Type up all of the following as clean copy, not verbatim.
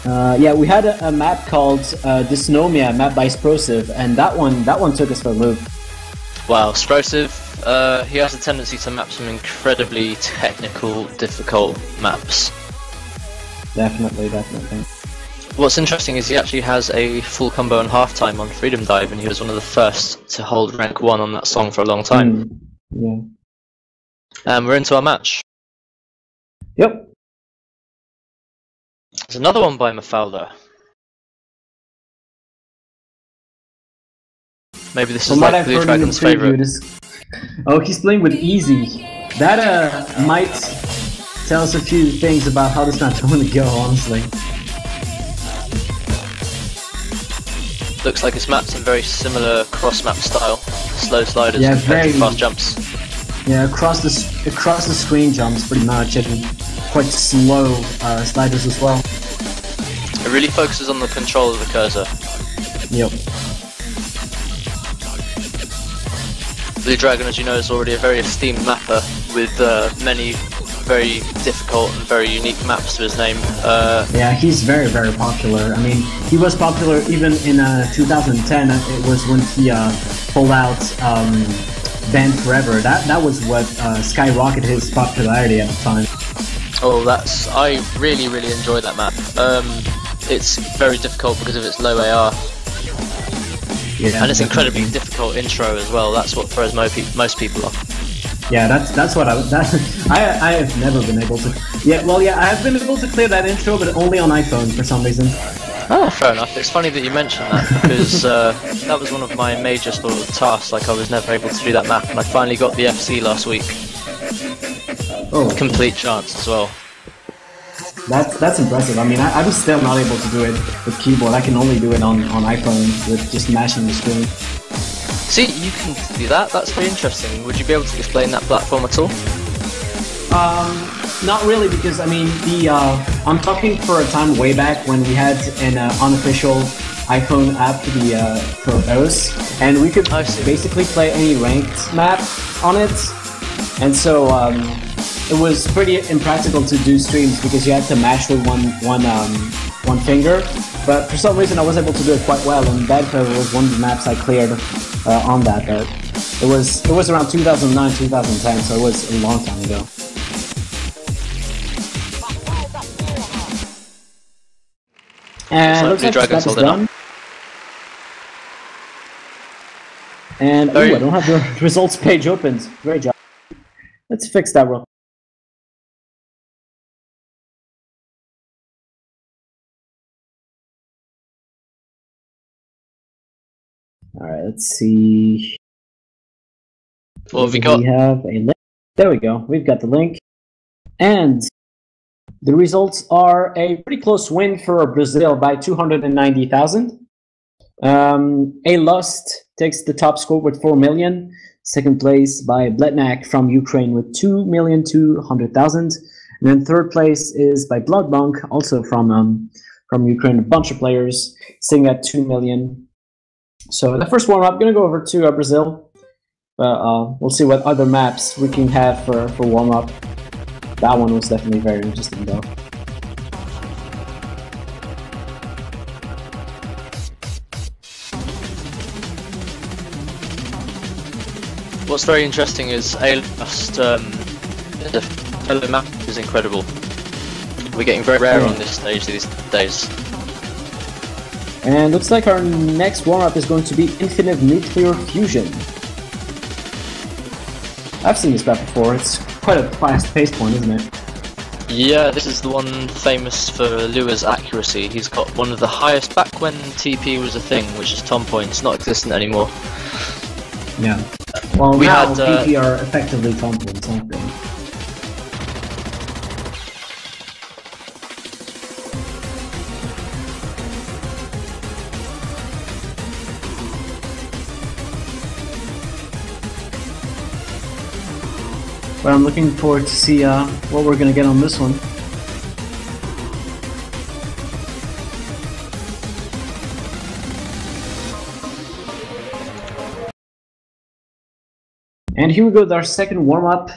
Yeah, we had a map called Dysnomia, map by Sprosive, and that one took us for a loop. Wow, Sprosive, he has a tendency to map some incredibly technical, difficult maps. Definitely. What's interesting is he actually has a full combo and halftime on Freedom Dive, and he was one of the first to hold rank 1 on that song for a long time. Yeah. We're into our match. Yep. There's another one by Mafalda. Maybe this is like Blue Dragon's favourite. Oh, he's playing with Easy. That might tell us a few things about how this match is going to go, honestly. Looks like it's mapped in very similar cross-map style. Slow sliders and very fast jumps. Yeah, across the screen jumps pretty much, and quite slow sliders as well. It really focuses on the control of the cursor. Yep. Blue Dragon, as you know, is already a very esteemed mapper with many very difficult and very unique maps to his name. Yeah, he's very popular. I mean, he was popular even in 2010. It was when he pulled out Band Forever. That was what skyrocketed his popularity at the time. Oh, I really enjoy that map. It's very difficult because of its low AR. Yeah, and it's incredibly difficult intro as well. That's what throws most people off. Yeah, that's what I have never been able to. Yeah, well, yeah, I have been able to clear that intro, but only on iPhone for some reason. Oh, fair enough. It's funny that you mentioned that because that was one of my major sort of tasks. Like, I was never able to do that map, and I finally got the FC last week. Oh, complete chance as well. That's impressive. I mean, I'm still not able to do it with keyboard. I can only do it on iPhone with just mashing the screen. See, you can do that. That's very interesting. Would you be able to explain that platform at all? Not really, because I mean, I'm talking for a time way back when we had an unofficial iPhone app for OWC, and we could basically play any ranked map on it, and so it was pretty impractical to do streams because you had to mash with one finger. But for some reason, I was able to do it quite well, and Bad Forever was one of the maps I cleared on that. But it was around 2009, 2010, so it was a long time ago. And looks like the map is done. And I don't have the results page opened. Great job. Let's fix that real quick. Alright, let's see. What have we got? We have a link. There we go. We've got the link. And the results are a pretty close win for Brazil by 290,000. A Lust takes the top score with 4 million. Second place by Bletnak from Ukraine with 2,200,000. And then third place is by Bloodmonk, also from Ukraine. A bunch of players sitting at 2 million. So the first warm-up, I'm going to go over to Brazil. We'll see what other maps we can have for warm-up. That one was definitely very interesting, though. What's very interesting is A-Lust, the fellow map is incredible. We're getting very rare on this stage these days. And looks like our next warm-up is going to be Infinite Nuclear Fusion. I've seen this map before. It's quite a fast-paced one, isn't it? Yeah, this is the one famous for Lua's accuracy. He's got one of the highest back when TP was a thing, which is Tom points, not existent anymore. Yeah. Well, now TP are effectively Tom points, aren't they? But I'm looking forward to see what we're going to get on this one. And here we go with our second warm-up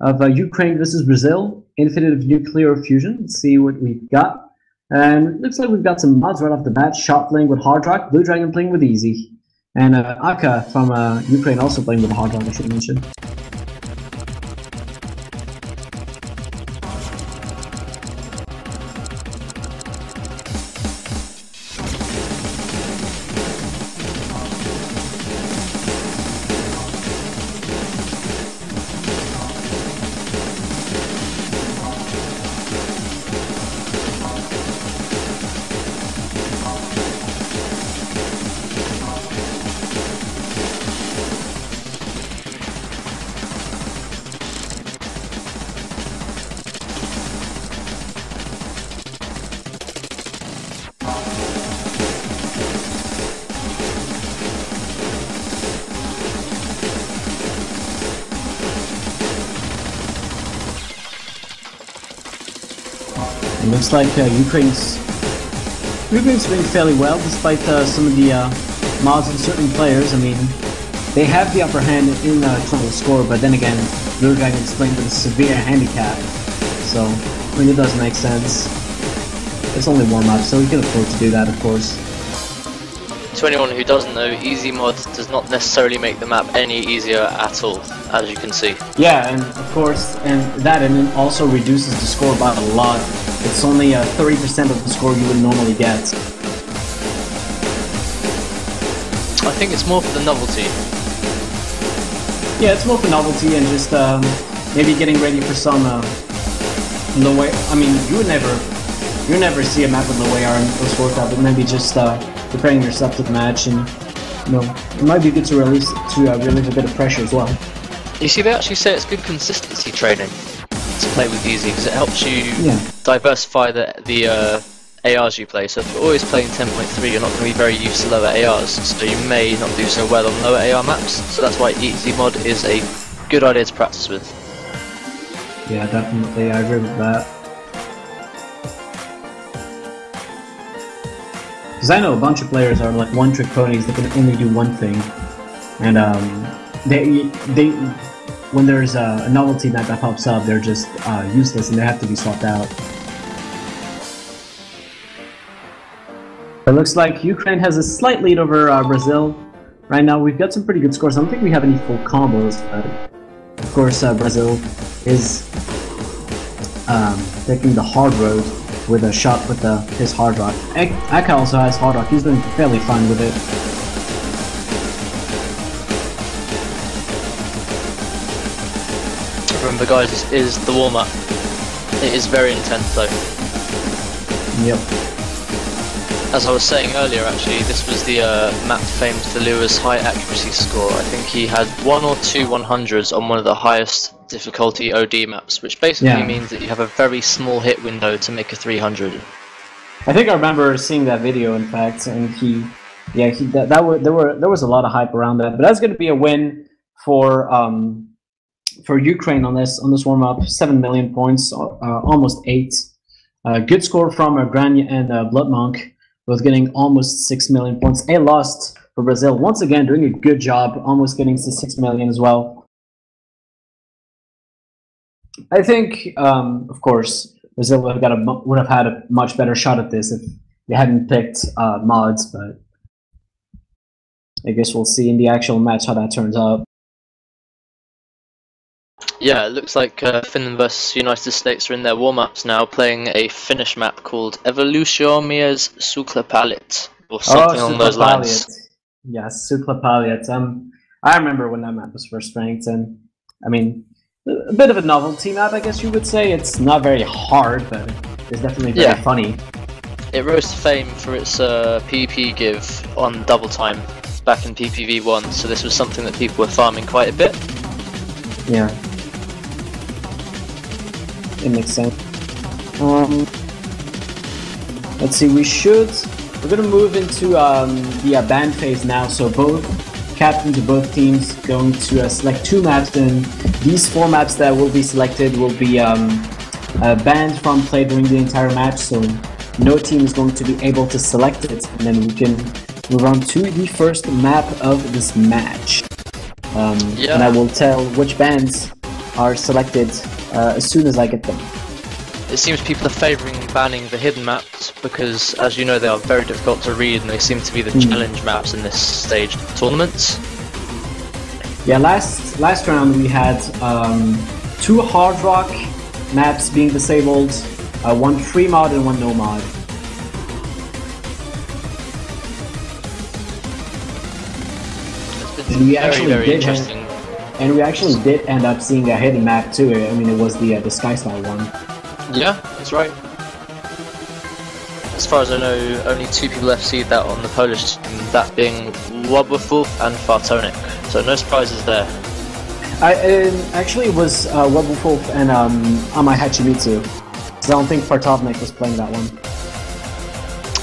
of Ukraine versus Brazil, Infinite Nuclear Fusion. Let's see what we've got. And looks like we've got some mods right off the bat. Shot playing with Hard Rock, Blue Dragon playing with Easy. And Aka from Ukraine also playing with Hard Rock, I should mention. It looks like Ukraine's doing fairly well despite some of the mods and certain players. I mean, they have the upper hand in total score, but then again, Blue Dragon's playing with a severe handicap, so I mean it does make sense. It's only warm-up, so we can afford to do that, of course. To anyone who doesn't know, easy mod does not necessarily make the map any easier at all, as you can see. Yeah, and of course, and it also reduces the score by a lot. It's only 30% of the score you would normally get. I think it's more for the novelty. Yeah, it's more for novelty and just maybe getting ready for some low AR. I mean, you never see a map with low AR in Osu World Cup, but maybe just preparing yourself to the match, and you know, it might be good to relieve a bit of pressure as well. You see, they actually say it's good consistency training to play with easy, because it helps you diversify the ARs you play. So if you're always playing 10.3, you're not going to be very used to lower ARs, so you may not do so well on lower AR maps. So that's why easy mod is a good idea to practice with. Yeah, definitely, I agree with that. Because I know a bunch of players are like one-trick ponies that can only do one thing, and when there's a novelty map that pops up, they're just useless and they have to be swapped out. It looks like Ukraine has a slight lead over Brazil. Right now we've got some pretty good scores. I don't think we have any full combos, but of course Brazil is taking the hard road with a shot with his Hard Rock. Aka also has Hard Rock. He's doing fairly fine with it. Remember guys, this is the warm-up. It is very intense though. Yep. As I was saying earlier actually, this was the map famed for Lua's high accuracy score. I think he had 1 or 2 100s on one of the highest difficulty OD maps, which basically means that you have a very small hit window to make a 300. I think I remember seeing that video in fact, and there was a lot of hype around that. But that's going to be a win for Ukraine on this warm-up. 7 million points, almost 8. Good score from Grania and Blood Monk, both getting almost 6 million points. A lost for Brazil, once again doing a good job, almost getting to 6 million as well. I think, of course, Brazil would have had a much better shot at this if they hadn't picked mods, but I guess we'll see in the actual match how that turns out. Yeah, it looks like Finland vs United States are in their warm-ups now, playing a Finnish map called Evolutionmia's Suklapalit, or something along those lines. Yes, Suklapalit. I remember when that map was first ranked, and I mean, a bit of a novelty map, I guess you would say. It's not very hard, but it's definitely very funny. It rose to fame for its PP give on double time back in PPV1, so this was something that people were farming quite a bit. Yeah. It makes sense. Let's see, we're gonna move into the ban phase now, so both captains of both teams going to select 2 maps, and these 4 maps that will be selected will be banned from play during the entire match, so no team is going to be able to select it, and then we can move on to the first map of this match. And I will tell which bans are selected as soon as I get them. it seems people are favouring banning the hidden maps because, as you know, they are very difficult to read and they seem to be the challenge maps in this stage of tournaments. Yeah, last round we had 2 hard rock maps being disabled, 1 free mod and 1 no mod. It's been very interesting. And we actually did end up seeing a hidden map too. I mean, it was the Skystar one. Yeah, that's right. As far as I know, only 2 people FC'd that on the Polish team, that being Wobwolf and Fartonic. So no surprises there. Actually, it was Wobwolf and Amai Hachimitsu. So I don't think Fartonic was playing that one.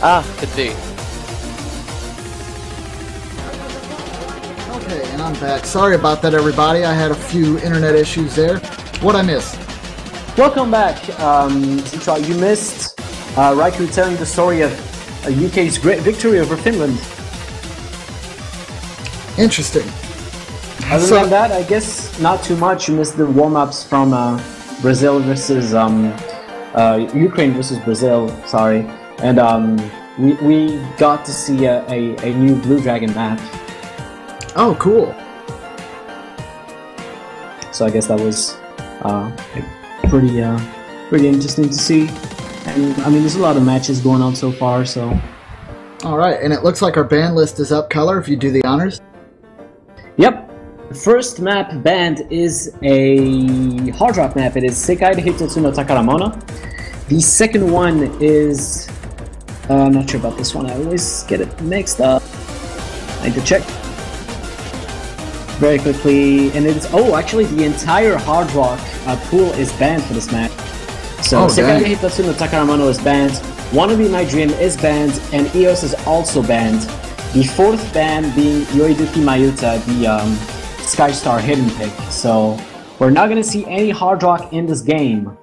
Ah, could be. Okay, and I'm back. Sorry about that, everybody. I had a few internet issues there. What I missed? Welcome back. Zitra, you missed Raikou telling the story of UK's great victory over Finland. Interesting. Other than that, I guess not too much. You missed the warm-ups from Brazil versus Ukraine versus Brazil. Sorry, and we got to see a new Blue Dragon map. Oh, cool. So I guess that was pretty interesting to see. And I mean, there's a lot of matches going on so far. So. All right, and it looks like our ban list is up. Color, if you do the honors. Yep. The first map banned is a hard rock map. It is Sekai de Hitotsu no Takaramona. The second one is... I'm not sure about this one. I always get it mixed up. I need to check. Very quickly. And it's... Oh, actually, the entire hard rock pool is banned for this map. So Sekai de Hitotsu no Takaramona is banned. Wanna Be My Dream is banned. And EOS is also banned. The fourth ban being Yoiduki Mayuta, the Skystar hidden pick. So we're not going to see any hard rock in this game.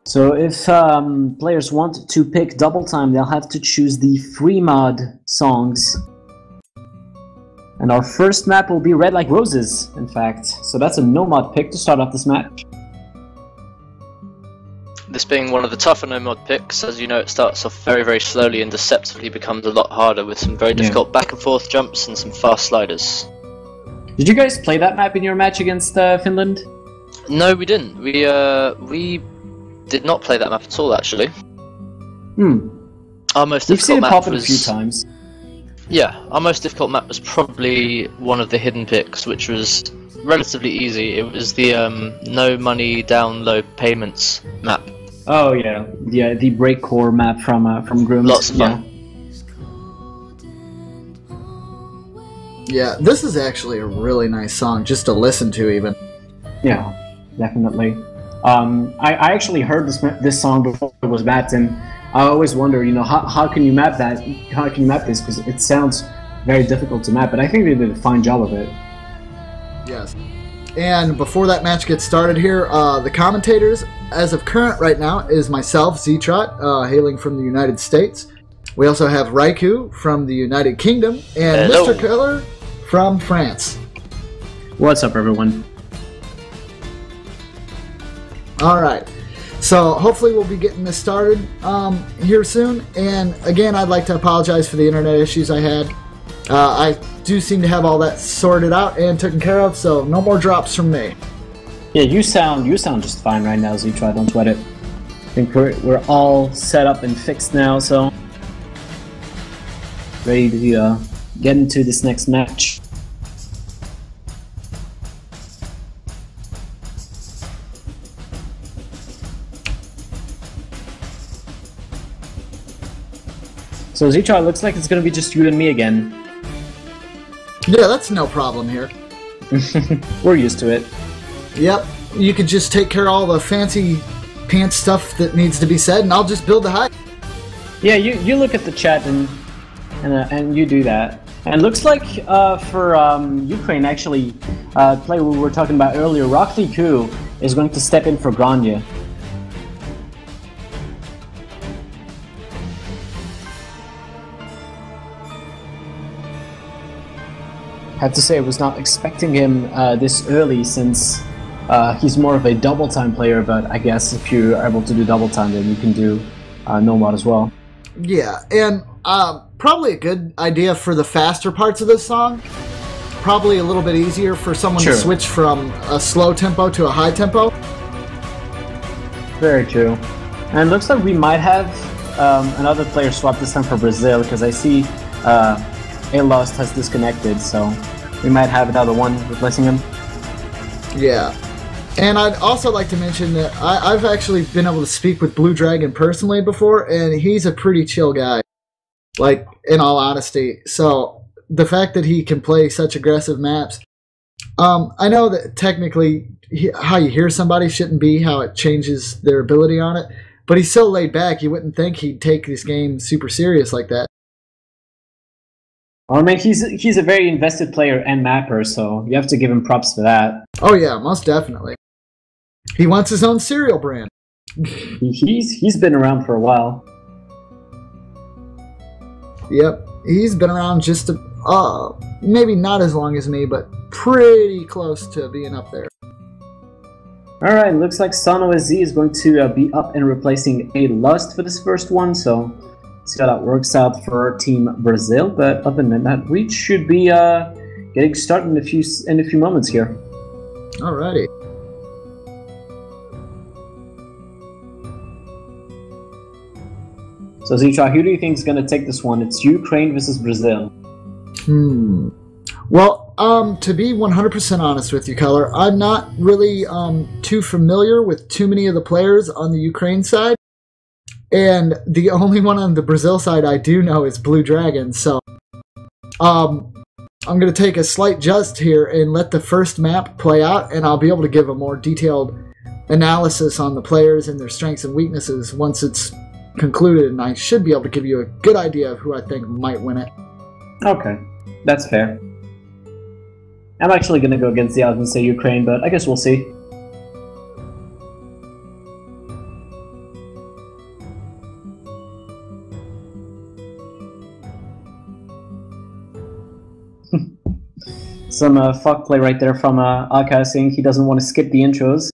So if players want to pick double time, they'll have to choose the free mod songs. And our first map will be Red Like Roses, in fact. So that's a no mod pick to start off this match. This being one of the tougher no-mod picks, as you know, it starts off very, very slowly and deceptively becomes a lot harder with some very difficult back and forth jumps and some fast sliders. Did you guys play that map in your match against Finland? No, we didn't. We did not play that map at all, actually. Our most difficult map was... a few times. Yeah, our most difficult map was probably one of the hidden picks, which was relatively easy. It was the no money down low payments map. Oh yeah, the break core map from Grooms. Lots of fun. Yeah, this is actually a really nice song just to listen to, even. Yeah, definitely. I actually heard this song before it was mapped, and I always wonder, you know, how can you map that? How can you map this? Because it sounds very difficult to map, but I think they did a fine job of it. Yes. And before that match gets started here, the commentators, as of current right now, is myself, Ztrot, hailing from the United States. We also have Raikou from the United Kingdom, and Hello. Mr. Killer from France. What's up, everyone? Alright, so hopefully we'll be getting this started here soon. And again, I'd like to apologize for the internet issues I had. I do seem to have all that sorted out and taken care of, so no more drops from me. Yeah, you sound just fine right now, Ztrot. Don't sweat it. I think we're all set up and fixed now, so ready to get into this next match. So Ztrot, looks like it's gonna be just you and me again. Yeah, that's no problem here. We're used to it. Yep, you could just take care of all the fancy pants stuff that needs to be said, and I'll just build the hype. Yeah, you look at the chat and you do that. And looks like for Ukraine, actually, player we were talking about earlier, Rockly Ku is going to step in for Grania. have to say I was not expecting him this early, since he's more of a double time player, but I guess if you're able to do double time, then you can do no mod as well. Yeah, and probably a good idea for the faster parts of this song. Probably a little bit easier for someone to switch from a slow tempo to a high tempo. Very true. And it looks like we might have another player swap this time for Brazil, because I see A Lost has disconnected, so we might have another one replacing him. Yeah. And I'd also like to mention that I've actually been able to speak with Blue Dragon personally before, and he's a pretty chill guy, like, in all honesty. So the fact that he can play such aggressive maps, I know that technically how you hear somebody shouldn't be how it changes their ability on it, but he's so laid back, you wouldn't think he'd take this game super serious like that. Well, I mean, he's a very invested player and mapper, so you have to give him props for that. Oh yeah, most definitely. He wants his own cereal brand. He's been around for a while. Yep, he's been around just maybe not as long as me, but pretty close to being up there. Alright, looks like xasuma-Osu is going to be up and replacing A Lust for this first one, so see how that works out for Team Brazil. But other than that, we should be getting started in a few moments here. Alrighty. So Zitra, who do you think is going to take this one? It's Ukraine versus Brazil. Well, to be 100% honest with you, Color, I'm not really too familiar with too many of the players on the Ukraine side. And the only one on the Brazil side I do know is Blue Dragon, so I'm going to take a slight just here and let the first map play out, and I'll be able to give a more detailed analysis on the players and their strengths and weaknesses once it's concluded, and I should be able to give you a good idea of who I think might win it. Okay, that's fair. I'm actually going to go against the odds and say Ukraine, but I guess we'll see. Some fuck play right there from Aka saying he doesn't want to skip the intros.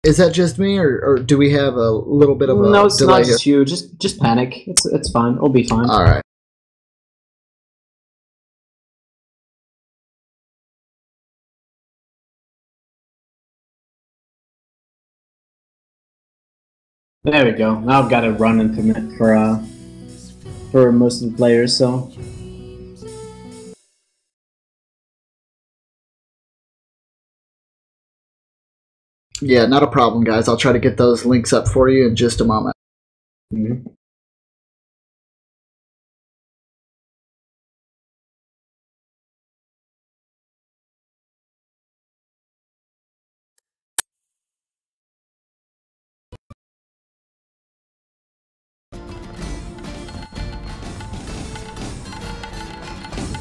Is that just me, or do we have a little bit of a No, it's delay not just here? you. Just panic. It's fine. It'll be fine. All right. There we go. Now I've got a run implement for most of the players. So. Yeah, not a problem, guys. I'll try to get those links up for you in just a moment. Mm-hmm.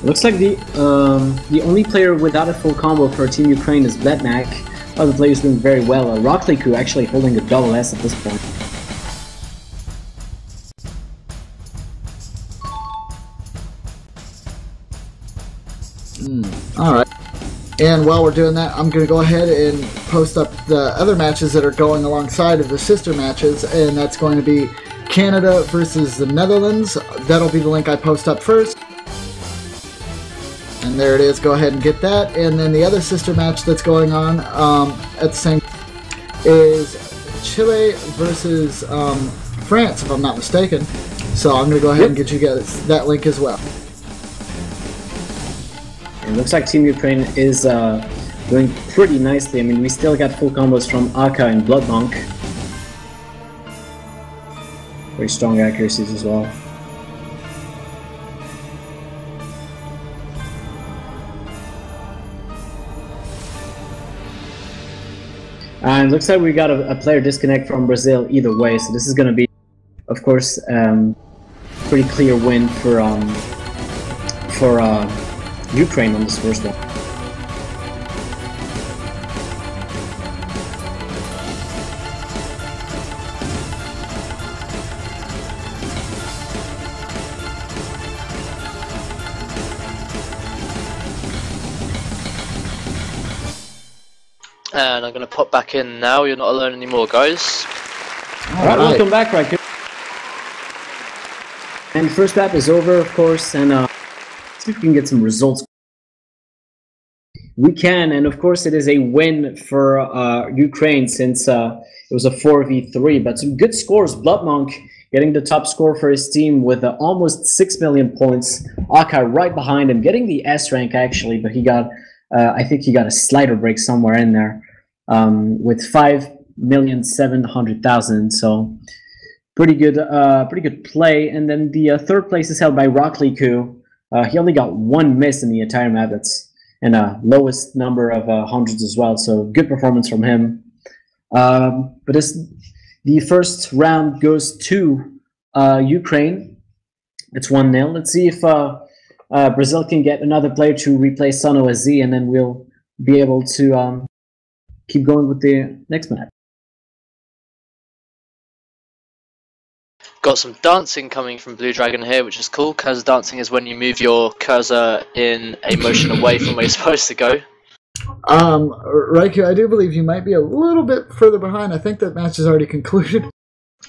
Looks like the only player without a full combo for Team Ukraine is Bletnak. Other players doing very well. Rockliku actually holding a double S at this point. Alright. And while we're doing that, I'm going to go ahead and post up the other matches that are going alongside of the sister matches, and that's going to be Canada versus the Netherlands. That'll be the link I post up first. And there it is. Go ahead and get that. And then the other sister match that's going on at the same is Chile versus France, if I'm not mistaken. So I'm going to go ahead and get you guys that link as well. It looks like Team Ukraine is doing pretty nicely. I mean, we still got full combos from Aka and Blood Monk. Very strong accuracies as well. And it looks like we got a player disconnect from Brazil either way, so this is going to be, of course, pretty clear win for Ukraine on this first one. And I'm going to pop back in now. You're not alone anymore, guys. Alright, welcome back, Riker. And first lap is over, of course, and see if we can get some results. We can, and of course it is a win for Ukraine since it was a 4v3, but some good scores. Bloodmonk getting the top score for his team with almost 6 million points. Akai right behind him, getting the S rank actually, but he got, I think he got a slider break somewhere in there with 5,700,000. So pretty good play. And then the third place is held by Rockliku. He only got 1 miss in the entire map. That's and lowest number of hundreds as well. So good performance from him. But the first round goes to Ukraine. It's 1-0. Let's see if Brazil can get another player to replace xasuma-Osu, and then we'll be able to keep going with the next match. Got some dancing coming from Blue Dragon here, which is cool. Cursor dancing is when you move your cursor in a motion away from where you're supposed to go. Raikou, I do believe you might be a little bit further behind. I think that match is already concluded.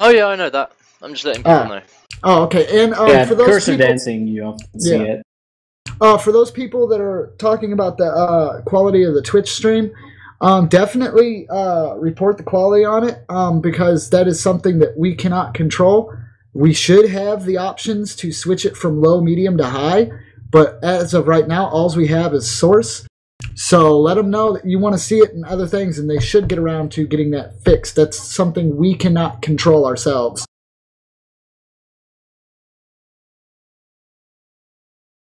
Oh yeah, I know that. I'm just letting people know. Oh, okay. And yeah, for those cursor people, dancing, you often see it. For those people that are talking about the quality of the Twitch stream, definitely report the quality on it, because that is something that we cannot control. We should have the options to switch it from low, medium to high, but as of right now, all we have is source. So let them know that you want to see it and other things, and they should get around to getting that fixed. That's something we cannot control ourselves.